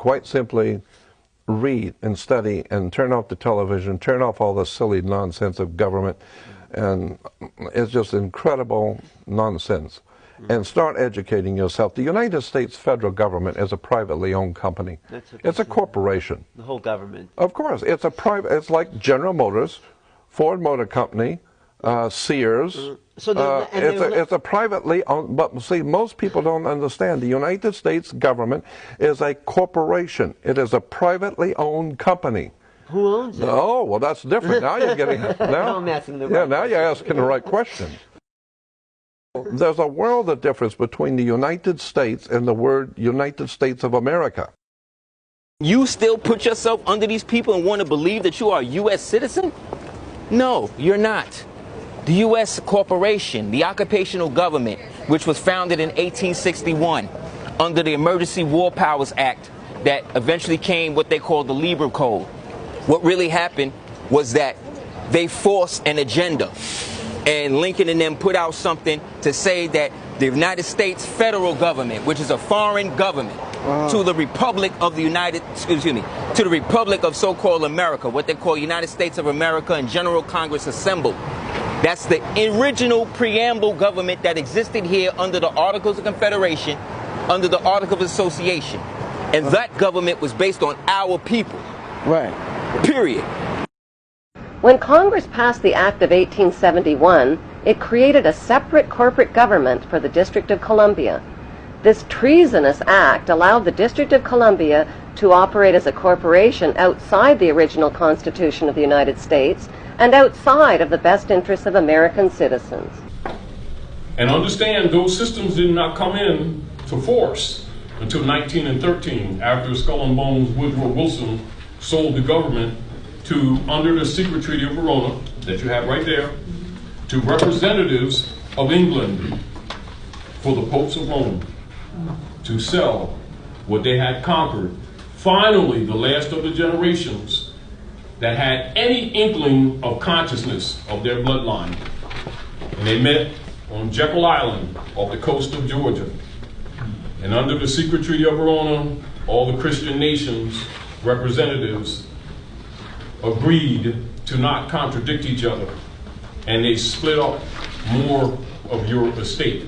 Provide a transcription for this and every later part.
quite simply read and study and turn off the television, turn off all the silly nonsense of government, and it's just incredible nonsense. And start educating yourself. The United States federal government is a privately owned company. It's a corporation. The whole government. Of course, it's a private. It's like General Motors, Ford Motor Company, Sears. It's a privately owned. But see, most people don't understand. The United States government is a corporation. It is a privately owned company. Who owns it? Oh, well, that's different. Now you're getting. Now I'm asking the right now you're asking the right question. There's a world of difference between the United States and the word United States of America. You still put yourself under these people and want to believe that you are a U.S. citizen? No, you're not. The U.S. corporation, the occupational government, which was founded in 1861 under the Emergency War Powers Act that eventually came what they call the Lieber Code. What really happened was that they forced an agenda. And Lincoln and them put out something to say that the United States federal government, which is a foreign government, to the Republic of the to the Republic of so-called America, what they call United States of America and General Congress assembled. That's the original preamble government that existed here under the Articles of Confederation, under the Articles of Association. And that government was based on our people. Right. Period. When Congress passed the Act of 1871, it created a separate corporate government for the District of Columbia. This treasonous act allowed the District of Columbia to operate as a corporation outside the original Constitution of the United States and outside of the best interests of American citizens. And understand, those systems did not come in to force until 1913, after Skull and Bones Woodrow Wilson sold the government to, under the secret Treaty of Verona, that you have right there, to representatives of England for the popes of Rome to sell what they had conquered. Finally, the last of the generations that had any inkling of consciousness of their bloodline. And they met on Jekyll Island off the coast of Georgia. And under the secret Treaty of Verona, all the Christian nations, representatives, agreed to not contradict each other, and they split up more of your estate.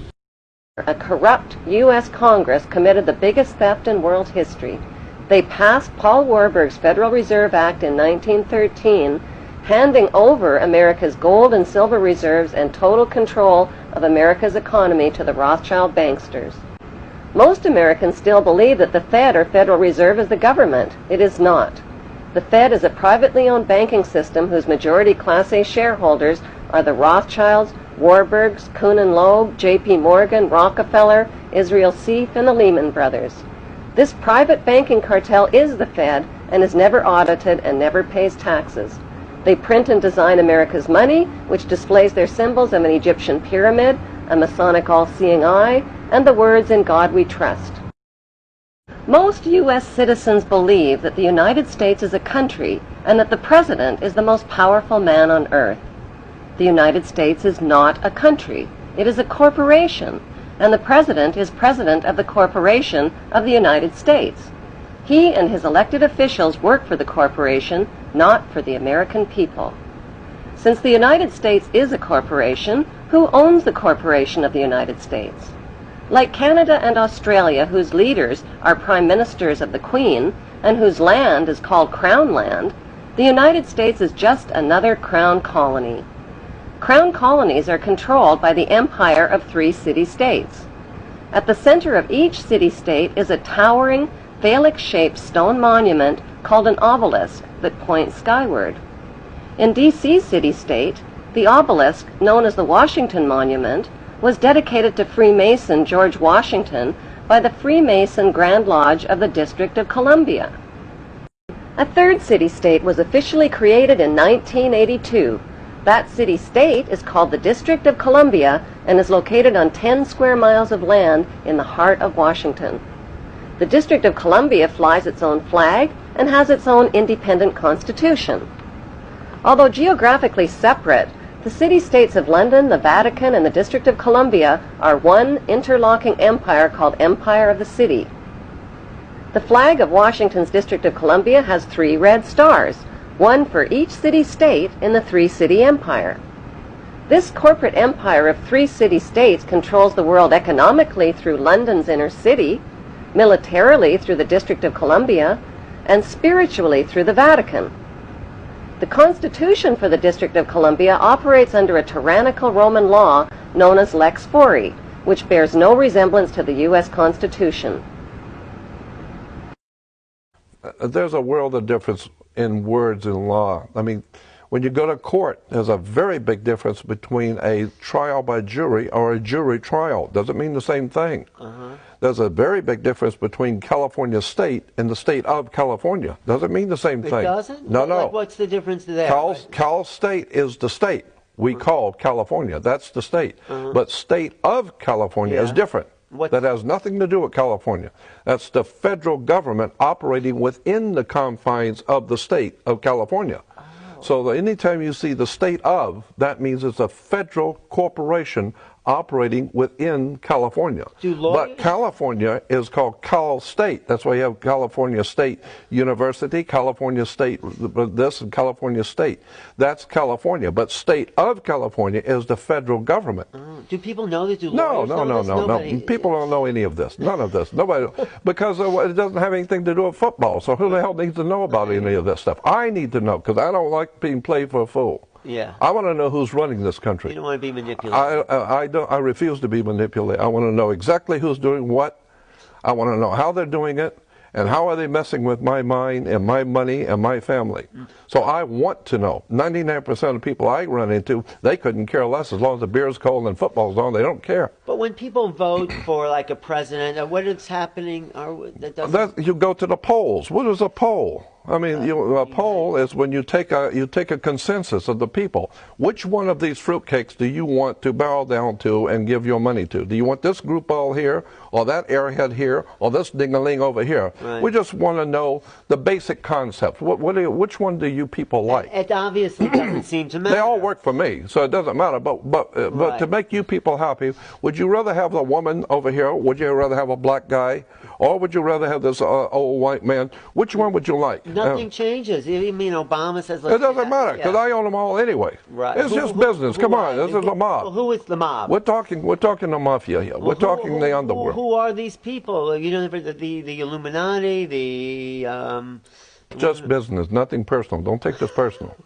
A corrupt U.S. Congress committed the biggest theft in world history. They passed Paul Warburg's Federal Reserve Act in 1913, handing over America's gold and silver reserves and total control of America's economy to the Rothschild banksters. Most Americans still believe that the Fed, or Federal Reserve, is the government. It is not. The Fed is a privately owned banking system whose majority Class A shareholders are the Rothschilds, Warburgs, Kuhn and Loeb, J.P. Morgan, Rockefeller, Israel Seif, and the Lehman Brothers. This private banking cartel is the Fed and is never audited and never pays taxes. They print and design America's money, which displays their symbols of an Egyptian pyramid, a Masonic all-seeing eye, and the words "In God We Trust." Most U.S. citizens believe that the United States is a country and that the President is the most powerful man on earth. The United States is not a country. It is a corporation, and the President is President of the Corporation of the United States. He and his elected officials work for the corporation, not for the American people. Since the United States is a corporation, who owns the corporation of the United States? Like Canada and Australia, whose leaders are prime ministers of the Queen and whose land is called Crown Land, the United States is just another Crown colony. Crown colonies are controlled by the empire of 3 city-states. At the center of each city-state is a towering, phallic-shaped stone monument called an obelisk that points skyward. In D.C. city-state, the obelisk, known as the Washington Monument, was dedicated to Freemason George Washington by the Freemason Grand Lodge of the District of Columbia. A third city-state was officially created in 1982. That city-state is called the District of Columbia and is located on 10 square miles of land in the heart of Washington. The District of Columbia flies its own flag and has its own independent constitution. Although geographically separate, the city-states of London, the Vatican, and the District of Columbia are one interlocking empire called Empire of the City. The flag of Washington's District of Columbia has 3 red stars, one for each city-state in the 3-city empire. This corporate empire of 3 city-states controls the world economically through London's inner city, militarily through the District of Columbia, and spiritually through the Vatican. The Constitution for the District of Columbia operates under a tyrannical Roman law known as Lex Fori, which bears no resemblance to the U.S. Constitution. There's a world of difference in words and law. I mean, when you go to court, there's a very big difference between a trial by jury or a jury trial. Doesn't mean the same thing. There's a very big difference between California State and the state of California. Doesn't mean the same thing. It doesn't? No, no. Like, what's the difference there? Cal State is the state we call California. That's the state. But state of California is different. That has nothing to do with California. That's the federal government operating within the confines of the state of California. So anytime you see the state of, that means it's a federal corporation operating within California. But California is called Cal State. That's why you have California State University, California State this, and California State. That's California. But state of California is the federal government. Do people know this? Do No. lawyers know this? Nobody- People don't know any of this. None of this. Nobody. Because it doesn't have anything to do with football. So who the hell needs to know about any of this stuff? I need to know because I don't like being played for a fool. Yeah. I want to know who's running this country. You don't want to be manipulated. I refuse to be manipulated. I want to know exactly who's doing what. I want to know how they're doing it and how are they messing with my mind and my money and my family. So I want to know. 99% of people I run into, they couldn't care less as long as the beer's cold and football's on. They don't care. But when people vote for like a president, what is happening? You go to the polls. What is a poll? I mean, a poll is when you take a consensus of the people. Which one of these fruitcakes do you want to bow down to and give your money to? Do you want this group all here, or that airhead here, or this ding-a-ling over here? Right. We just want to know the basic concepts. Which one do you people like? It obviously doesn't seem to matter. They all work for me, so it doesn't matter. But to make you people happy, would you rather have a woman over here? Would you rather have a black guy? Or would you rather have this old white man? Which one would you like? Nothing changes. You mean Obama says... It doesn't matter, because I own them all anyway. Right. It's just business. Come on, this is a mob. Well, who is the mob? We're talking the mafia here. We're talking the underworld. Who are these people? You know, the Illuminati, Just business, nothing personal. Don't take this personal.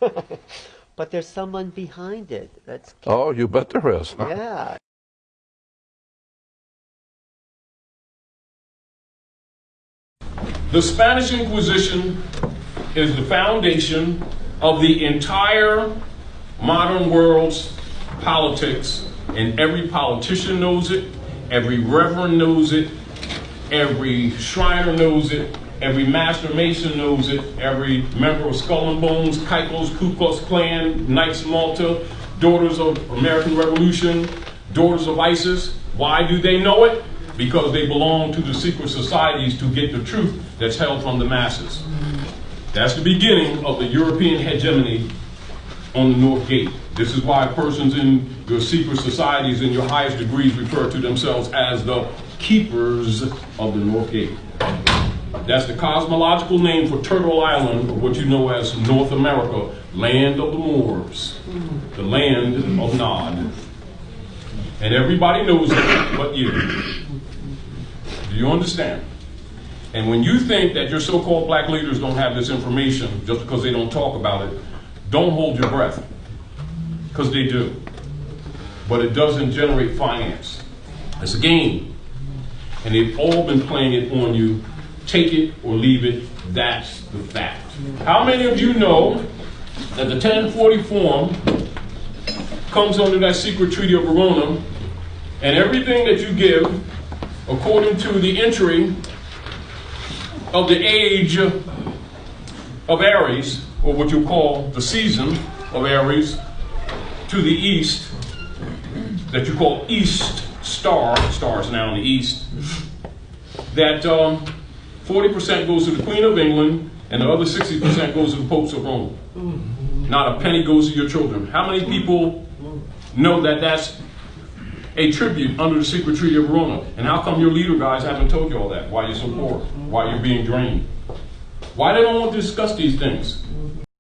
But there's someone behind it. Oh, you bet there is. Yeah. The Spanish Inquisition is the foundation of the entire modern world's politics, and every politician knows it, every reverend knows it, every Shriner knows it, every Master Mason knows it, every member of Skull and Bones, Caicos, Ku Klux Klan, Knights of Malta, Daughters of American Revolution, Daughters of ISIS. Why do they know it? Because they belong to the secret societies to get the truth that's held from the masses. That's the beginning of the European hegemony on the North Gate. This is why persons in your secret societies in your highest degrees refer to themselves as the keepers of the North Gate. That's the cosmological name for Turtle Island, or what you know as North America, land of the Moors, the land of Nod. And everybody knows it but you. Do you understand? And when you think that your so-called black leaders don't have this information just because they don't talk about it, don't hold your breath, because they do. But it doesn't generate finance. It's a game. And they've all been playing it on you. Take it or leave it. That's the fact. How many of you know that the 1040 form comes under that secret Treaty of Verona, and everything that you give, according to the entry of the age of Aries, or what you call the season of Aries, to the east, that you call East Star, stars now in the east, that 40% goes to the Queen of England, and the other 60% goes to the popes of Rome. Not a penny goes to your children. How many people know that that's a tribute under the secret treaty of Verona. And how come your leader guys haven't told you all that? Why you're so poor? Why you're being drained? Why they don't want to discuss these things?